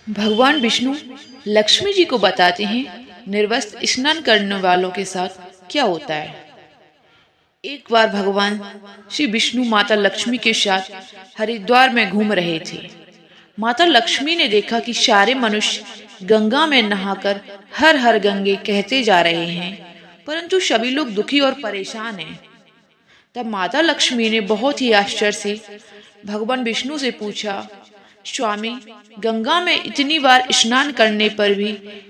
भगवान विष्णु लक्ष्मी जी को बताते हैं निर्वस्त्र स्नान करने वालों के साथ क्या होता है। एक बार भगवान श्री विष्णु माता लक्ष्मी के साथ हरिद्वार में घूम रहे थे। माता लक्ष्मी ने देखा कि सारे मनुष्य गंगा में नहाकर हर हर गंगे कहते जा रहे हैं, परंतु सभी लोग दुखी और परेशान हैं। तब माता लक्ष्मी ने बहुत ही आश्चर्य से भगवान विष्णु से पूछा, स्वामी, गंगा में इतनी बार स्नान करने पर भी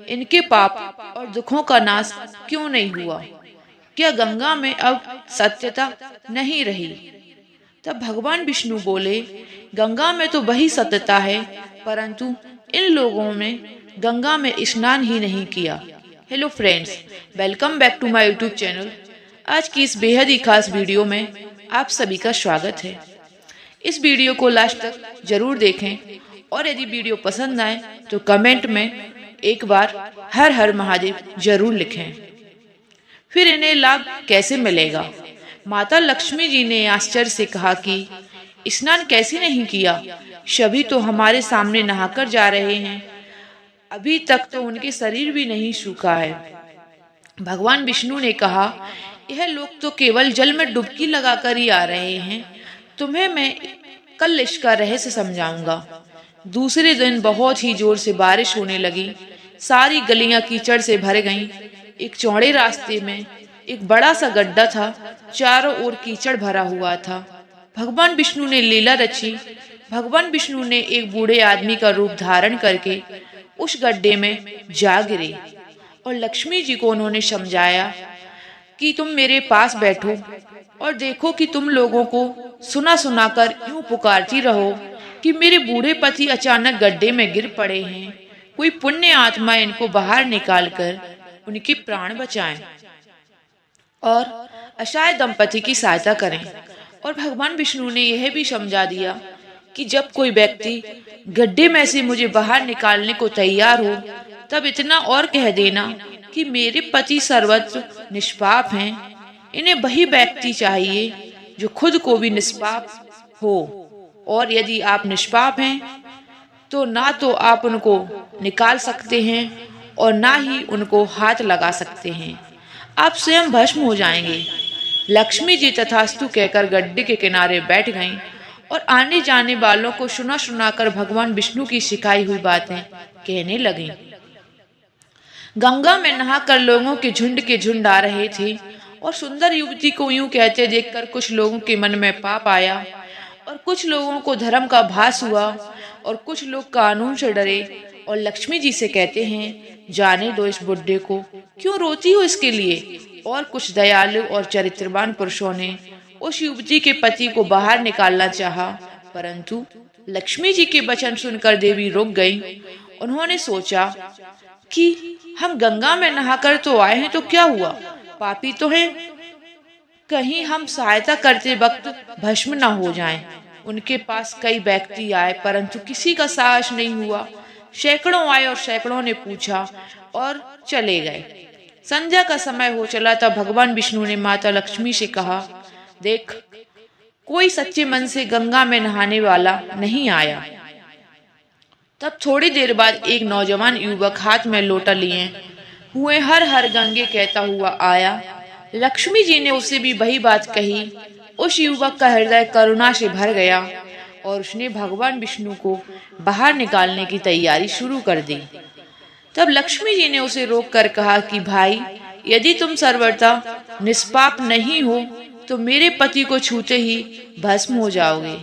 इनके पाप और दुखों का नाश क्यों नहीं हुआ? क्या गंगा में अब सत्यता नहीं रही? तब भगवान विष्णु बोले, गंगा में तो वही सत्यता है, परंतु इन लोगों ने गंगा में स्नान ही नहीं किया। Hello friends, welcome back to my YouTube channel. आज की इस बेहद ही खास वीडियो में आप सभी का स्वागत है। इस वीडियो को लास्ट तक जरूर देखें और यदि वीडियो पसंद आए तो कमेंट में एक बार हर हर महादेव जरूर लिखें। फिर इन्हें लाभ कैसे मिलेगा? माता लक्ष्मी जी ने आश्चर्य से कहा कि स्नान कैसे नहीं किया? सभी तो हमारे सामने नहाकर जा रहे हैं, अभी तक तो उनके शरीर भी नहीं सूखा है। भगवान विष्णु ने कहा, यह लोग तो केवल जल में डुबकी लगाकर ही आ रहे हैं, तुम्हें मैं कल इसका रहस्य समझाऊंगा। दूसरे दिन बहुत ही जोर से बारिश होने लगी, सारी गलियां कीचड़ से भर गईं। एक चौड़े रास्ते में एक बड़ा सा गड्ढा था, चारों ओर कीचड़ भरा हुआ था। भगवान विष्णु ने लीला रची। भगवान विष्णु ने एक बूढ़े आदमी का रूप धारण करके उस गड्ढे में जा गिरे और लक्ष्मी जी को उन्होंने समझाया कि तुम मेरे पास बैठो और देखो कि तुम लोगों को सुना सुना कर यूं पुकारती रहो कि मेरे बूढ़े पति अचानक गड्ढे में गिर पड़े हैं, कोई पुण्य आत्मा इनको बाहर निकाल कर उनके प्राण बचाएं और असहाय दंपति की सहायता करें। और भगवान विष्णु ने यह भी समझा दिया कि जब कोई व्यक्ति गड्ढे में से मुझे बाहर निकालने को तैयार हो, तब इतना और कह देना कि मेरे पति सर्वत्र निष्पाप हैं। इन्हें वही व्यक्ति चाहिए जो खुद को भी निष्पाप हो, और यदि आप निष्पाप हैं तो ना तो आप उनको निकाल सकते हैं और ना ही उनको हाथ लगा सकते हैं, आप स्वयं भस्म हो जाएंगे। लक्ष्मी जी तथास्तु कहकर गड्ढे के किनारे बैठ गईं और आने जाने वालों को सुना सुनाकर भगवान विष्णु की सिखाई हुई बातें कहने लगीं। गंगा में नहाकर लोगों के झुंड आ रहे थे और सुंदर युवती को यूं कहते देखकर कुछ लोगों के मन में पाप आया और कुछ लोगों को धर्म का भास हुआ और कुछ लोग कानून से डरे और लक्ष्मी जी से कहते हैं, जाने दो इस बुड्ढे को, क्यों रोती हो इसके लिए? और कुछ दयालु और चरित्रवान पुरुषों ने उस युवती के पति को बाहर निकालना चाहा, परंतु लक्ष्मी जी के वचन सुनकर देवी रुक गई। उन्होंने सोचा कि हम गंगा में नहाकर तो आए हैं, तो क्या हुआ, पापी तो हैं, कहीं हम सहायता करते वक्त भस्म न हो जाएं। उनके पास कई व्यक्ति आए, परंतु किसी का साहस नहीं हुआ। सैकड़ों आए और सैकड़ों ने पूछा और चले गए। संध्या का समय हो चला, तब भगवान विष्णु ने माता लक्ष्मी से कहा, देख, कोई सच्चे मन से गंगा में नहाने वाला नहीं आया। तब थोड़ी देर बाद एक नौजवान युवक हाथ में लोटा लिए हुए हर हर गंगे कहता हुआ आया। लक्ष्मी जी ने उसे भी वही बात कही। उस युवक का हृदय करुणा से भर गया और उसने भगवान विष्णु को बाहर निकालने की तैयारी शुरू कर दी। तब लक्ष्मी जी ने उसे रोक कर कहा कि भाई, यदि तुम सर्वथा निष्पाप नहीं हो तो मेरे पति को छूते ही भस्म हो जाओगे।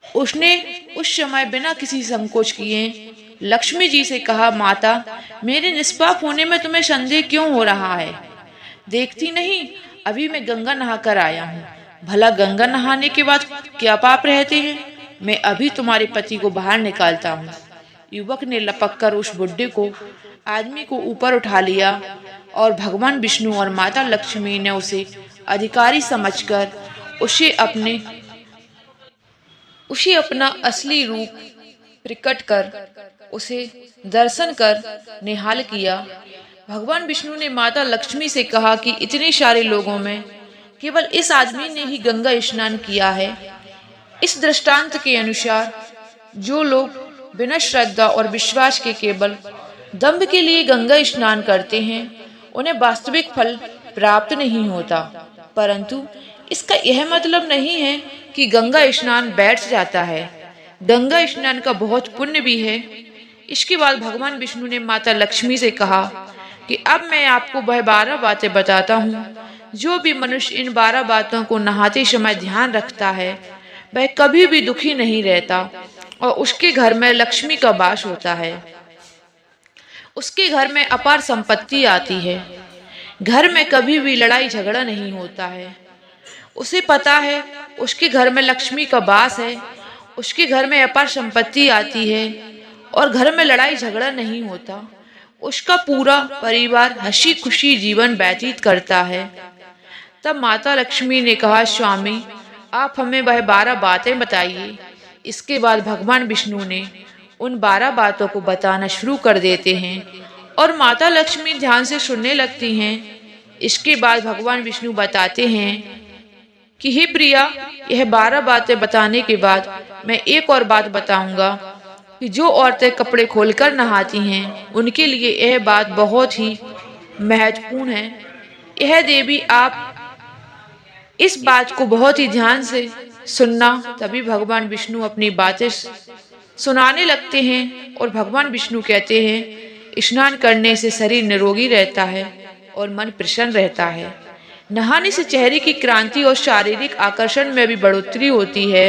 उसने उस समय बिना किसी संकोच किए लक्ष्मी जी से कहा, माता, मेरे निष्पाप होने में तुम्हें संदेह क्यों हो रहा है? देखती नहीं, अभी मैं गंगा नहाकर आया हूँ। भला गंगा नहाने के बाद क्या पाप रहते हैं? मैं अभी तुम्हारे पति को बाहर निकालता हूँ। युवक ने लपककर उस बुड्ढे को आदमी को ऊपर उठा लिया और भगवान विष्णु और माता लक्ष्मी ने उसे अधिकारी समझकर उसे अपना असली रूप प्रकट कर उसे दर्शन कर निहाल किया। भगवान विष्णु ने माता लक्ष्मी से कहा कि इतने सारे लोगों में केवल इस आदमी ने ही गंगा स्नान किया है। इस दृष्टांत के अनुसार जो लोग बिना श्रद्धा और विश्वास के केवल दंभ के लिए गंगा स्नान करते हैं, उन्हें वास्तविक फल प्राप्त नहीं होता। परंतु इसका यह मतलब नहीं है कि गंगा स्नान बैठ जाता है। गंगा स्नान का बहुत पुण्य भी है। इसके बाद भगवान विष्णु ने माता लक्ष्मी से कहा कि अब मैं आपको वह 12 बातें बताता हूँ। जो भी मनुष्य इन 12 बातों को नहाते समय ध्यान रखता है, वह कभी भी दुखी नहीं रहता और उसके घर में लक्ष्मी का वास होता है। उसके घर में अपार संपत्ति आती है। घर में कभी भी लड़ाई झगड़ा नहीं होता है। उसे पता है उसके घर में लक्ष्मी का वास है, उसके घर में अपार संपत्ति आती है और घर में लड़ाई झगड़ा नहीं होता। उसका पूरा परिवार हंसी खुशी जीवन व्यतीत करता है। तब माता लक्ष्मी ने कहा, स्वामी आप हमें वह 12 बातें बताइए। इसके बाद भगवान विष्णु ने उन 12 बातों को बताना शुरू कर देते हैं और माता लक्ष्मी ध्यान से सुनने लगती हैं। इसके बाद भगवान विष्णु बताते हैं कि हे प्रिया, यह 12 बातें बताने के बाद मैं एक और बात बताऊंगा कि जो औरतें कपड़े खोलकर नहाती हैं, उनके लिए यह बात बहुत ही महत्वपूर्ण है। यह देवी, आप इस बात को बहुत ही ध्यान से सुनना। तभी भगवान विष्णु अपनी बातें सुनाने लगते हैं और भगवान विष्णु कहते हैं, स्नान करने से शरीर निरोगी रहता है और मन प्रसन्न रहता है। नहाने से चेहरे की क्रांति और शारीरिक आकर्षण में भी बढ़ोतरी होती है।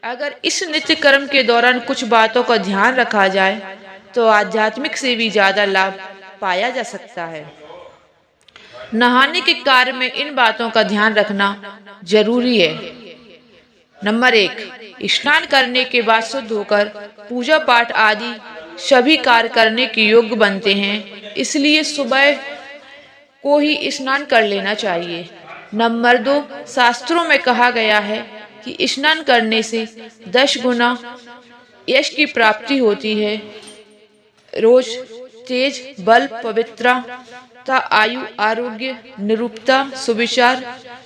अगर इस नित्य कर्म के दौरान कुछ बातों का ध्यान रखा जाए तो आध्यात्मिक से भी ज्यादा लाभ पाया जा सकता है। नहाने के कार्य में इन बातों का ध्यान रखना जरूरी है। नंबर 1, स्नान करने के बाद शुद्ध होकर पूजा पाठ आदि सभी कार्य करने के योग्य बनते हैं, इसलिए सुबह को ही स्नान कर लेना चाहिए। नंबर 2, शास्त्रों में कहा गया है कि स्नान करने से 10 गुना यश की प्राप्ति होती है। रोज तेज, बल, पवित्रता, आयु, आरोग्य, निरूपता, सुविचार,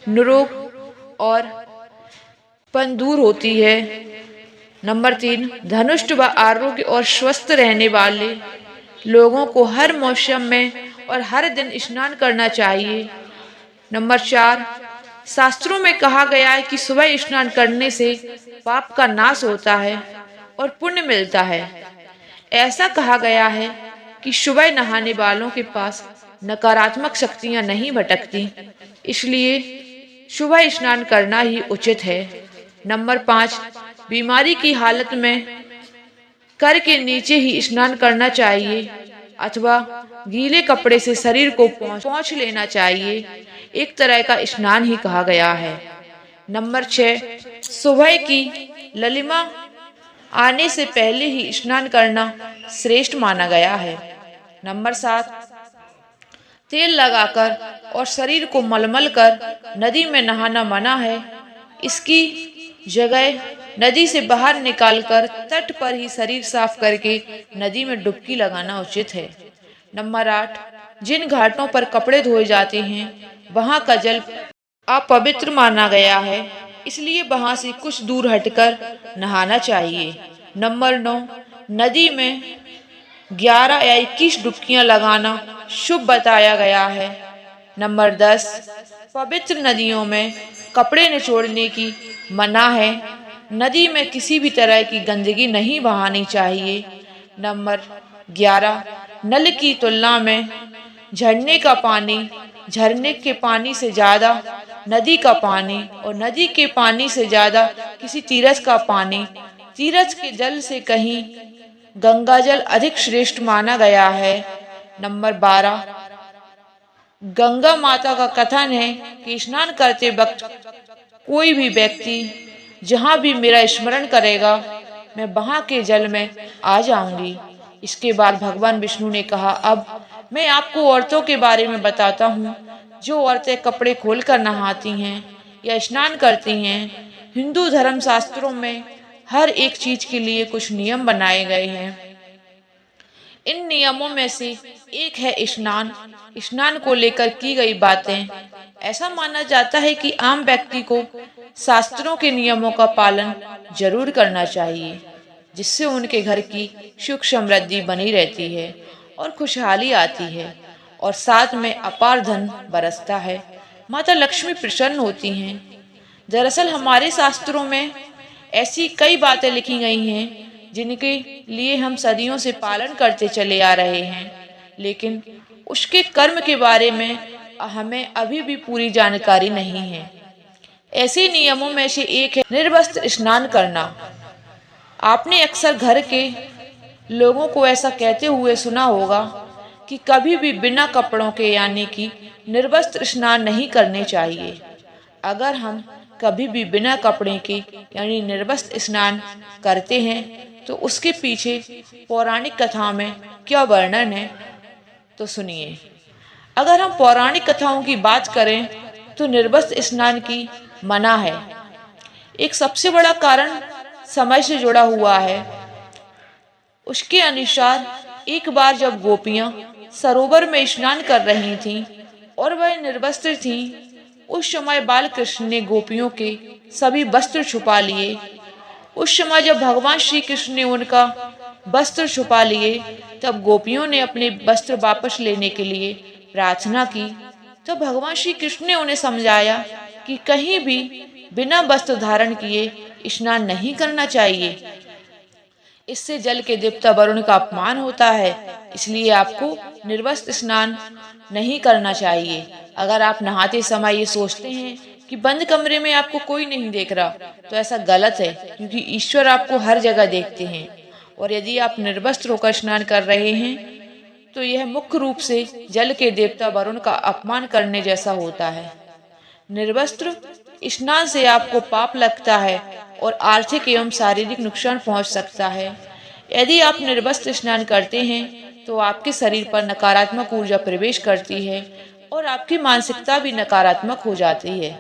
निरोग और पन दूर होती है। नंबर 3, धनुष्ट व आरोग्य और स्वस्थ रहने वाले लोगों को हर मौसम में और हर दिन स्नान करना चाहिए। नंबर 4, शास्त्रों में कहा गया है कि सुबह स्नान करने से पाप का नाश होता है और पुण्य मिलता है। ऐसा कहा गया है कि सुबह नहाने वालों के पास नकारात्मक शक्तियां नहीं भटकती, इसलिए सुबह स्नान करना ही उचित है। नंबर 5, बीमारी की हालत में कर के नीचे ही स्नान करना चाहिए अथवा गीले कपड़े से शरीर को पोंछ लेना चाहिए। एक तरह का स्नान ही कहा गया है। नंबर 6, सुबह की ललिमा आने से पहले ही स्नान करना श्रेष्ठ माना गया है। नंबर 7, तेल लगाकर और शरीर को मलमल कर नदी में नहाना मना है। इसकी जगह नदी से बाहर निकालकर तट पर ही शरीर साफ करके नदी में डुबकी लगाना उचित है। नंबर 8, जिन घाटों पर कपड़े धोए जाते हैं वहां का जल अपवित्र माना गया है, इसलिए वहां से कुछ दूर हटकर नहाना चाहिए। नंबर 9, नदी में 11 या 21 डुबकियां लगाना शुभ बताया गया है। नंबर 10, पवित्र नदियों में कपड़े निचोड़ने की मना है। नदी में किसी भी तरह की गंदगी नहीं बहानी चाहिए। नंबर 11, नल की तुलना में झरने का पानी, झरने के पानी से ज्यादा नदी का पानी और नदी के पानी से ज्यादा किसी तीर्थ का पानी, तीर्थ के जल से कहीं गंगा जल अधिक श्रेष्ठ माना गया है। नंबर 12, गंगा माता का कथन है कि स्नान करते वक्त कोई भी व्यक्ति जहाँ भी मेरा स्मरण करेगा मैं वहां के जल में आ जाऊंगी। इसके बाद भगवान विष्णु ने कहा, अब मैं आपको औरतों के बारे में बताता हूँ जो औरतें कपड़े खोलकर नहाती हैं या स्नान करती हैं। हिंदू धर्म शास्त्रों में हर एक चीज के लिए कुछ नियम बनाए गए हैं। इन नियमों में से एक है स्नान। स्नान को लेकर की गई बातें। ऐसा माना जाता है कि आम व्यक्ति को शास्त्रों के नियमों का पालन जरूर करना चाहिए, जिससे उनके घर की सुख समृद्धि बनी रहती है और खुशहाली आती है और साथ में अपार धन बरसता है। माता लक्ष्मी प्रसन्न होती हैं। दरअसल हमारे शास्त्रों में ऐसी कई बातें लिखी गई हैं जिनके लिए हम सदियों से पालन करते चले आ रहे हैं, लेकिन उसके कर्म के बारे में हमें अभी भी पूरी जानकारी नहीं है। ऐसे नियमों में से एक है निर्वस्त्र स्नान करना। आपने अक्सर घर के लोगों को ऐसा कहते हुए सुना होगा कि कभी भी बिना कपड़ों के यानी कि निर्वस्त्र स्नान नहीं करने चाहिए। अगर हम कभी भी बिना कपड़े के यानी निर्वस्त्र स्नान करते हैं तो उसके पीछे पौराणिक कथा में क्या वर्णन है तो सुनिए। अगर हम पौराणिक कथाओं की बात करें तो निर्वस्त्र स्नान की मना है। एक सबसे बड़ा कारण समय से जुड़ा हुआ है। उसके अनुसार एक बार जब गोपियां सरोवर में स्नान कर रही थीं और वह निर्वस्त्र थीं, उस समय बाल कृष्ण ने गोपियों के सभी वस्त्र छुपा लिए। उस समय जब भगवान श्री कृष्ण ने उनका वस्त्र छुपा लिए, तब गोपियों ने अपने वस्त्र वापस लेने के लिए प्रार्थना की। तो भगवान श्री कृष्ण ने उन्हें समझाया कि कहीं भी बिना वस्त्र धारण किए स्नान नहीं करना चाहिए। इससे जल के देवता वरुण का अपमान होता है, इसलिए आपको निर्वस्त्र स्नान नहीं करना चाहिए। अगर आप नहाते समय ये सोचते हैं कि बंद कमरे में आपको कोई नहीं देख रहा, तो ऐसा गलत है, क्योंकि ईश्वर आपको हर जगह देखते हैं। और यदि आप निर्वस्त्र होकर स्नान कर रहे हैं तो यह मुख्य रूप से जल के देवता वरुण का अपमान करने जैसा होता है। निर्वस्त्र स्नान से आपको पाप लगता है और आर्थिक एवं शारीरिक नुकसान पहुंच सकता है। यदि आप निर्वस्त्र स्नान करते हैं तो आपके शरीर पर नकारात्मक ऊर्जा प्रवेश करती है और आपकी मानसिकता भी नकारात्मक हो जाती है।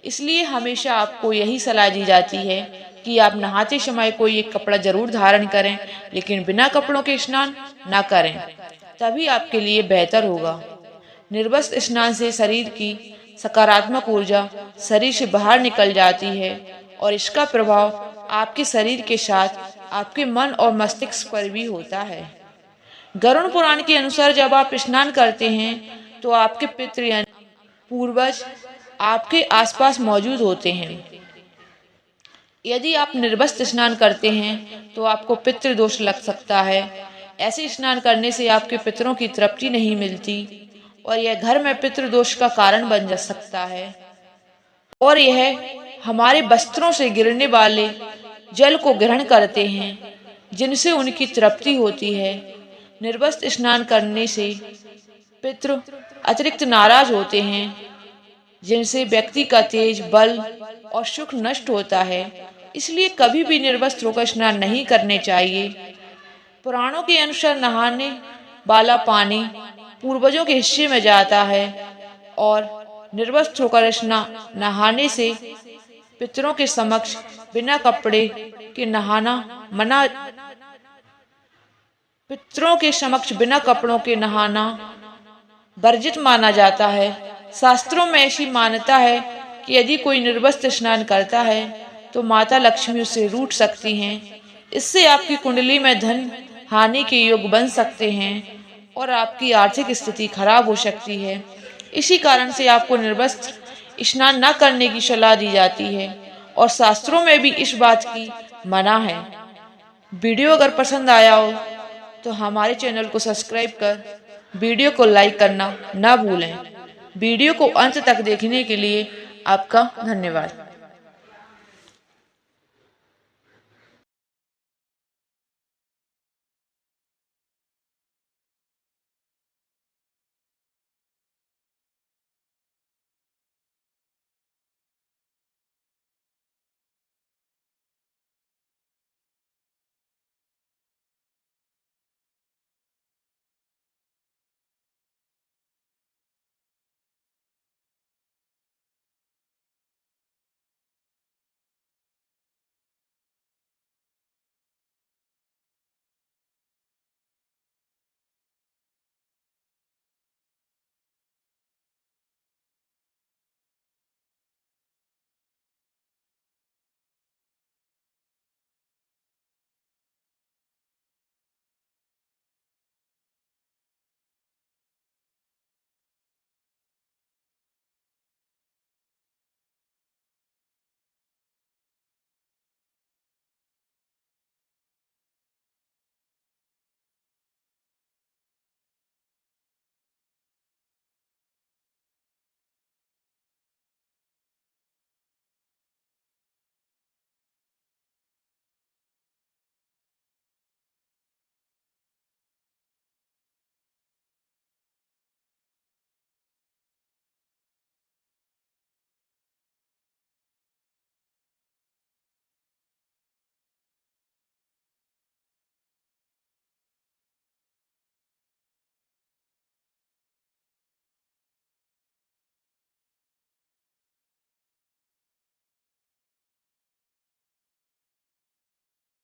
इसलिए हमेशा आपको यही सलाह दी जाती है कि आप नहाते समय कोई एक कपड़ा जरूर धारण करें, लेकिन बिना कपड़ों के स्नान न करें, तभी आपके लिए बेहतर होगा। निर्वस्त्र स्नान से शरीर की सकारात्मक ऊर्जा शरीर से बाहर निकल जाती है और इसका प्रभाव आपके शरीर के साथ आपके मन और मस्तिष्क पर भी होता है। गरुड़ पुराण के अनुसार जब आप स्नान करते हैं तो आपके पितृ यानी पूर्वज आपके आसपास मौजूद होते हैं। यदि आप निर्वस्त्र स्नान करते हैं तो आपको पितृ दोष लग सकता है। ऐसे स्नान करने से आपके पितरों की तृप्ति नहीं मिलती और यह घर में पितृ दोष का कारण बन जा सकता है और यह हमारे वस्त्रों से गिरने वाले जल को ग्रहण करते हैं, जिनसे उनकी तृप्ति होती है। निर्वस्त्र स्नान करने से पितृ अतिरिक्त नाराज होते हैं, जिनसे व्यक्ति का तेज, बल और सुख नष्ट होता है। इसलिए कभी भी निर्वस्त्र होकर स्नान नहीं करने चाहिए। पुराणों के अनुसार नहाने वाला पानी पूर्वजों के हिस्से में जाता है और निर्वस्त्र होकर नहाने से पितरों के समक्ष बिना कपड़े के नहाना मना पितरों के समक्ष बिना कपड़ों के नहाना वर्जित माना जाता है। शास्त्रों में ऐसी मान्यता है कि यदि कोई निर्वस्त्र स्नान करता है तो माता लक्ष्मी उसे रूठ सकती हैं। इससे आपकी कुंडली में धन हानि के योग बन सकते हैं और आपकी आर्थिक स्थिति खराब हो सकती है। इसी कारण से आपको निर्वस्त्र स्नान न करने की सलाह दी जाती है और शास्त्रों में भी इस बात की मना है। वीडियो अगर पसंद आया हो तो हमारे चैनल को सब्सक्राइब कर वीडियो को लाइक करना न भूलें। वीडियो को अंत तक देखने के लिए आपका धन्यवाद।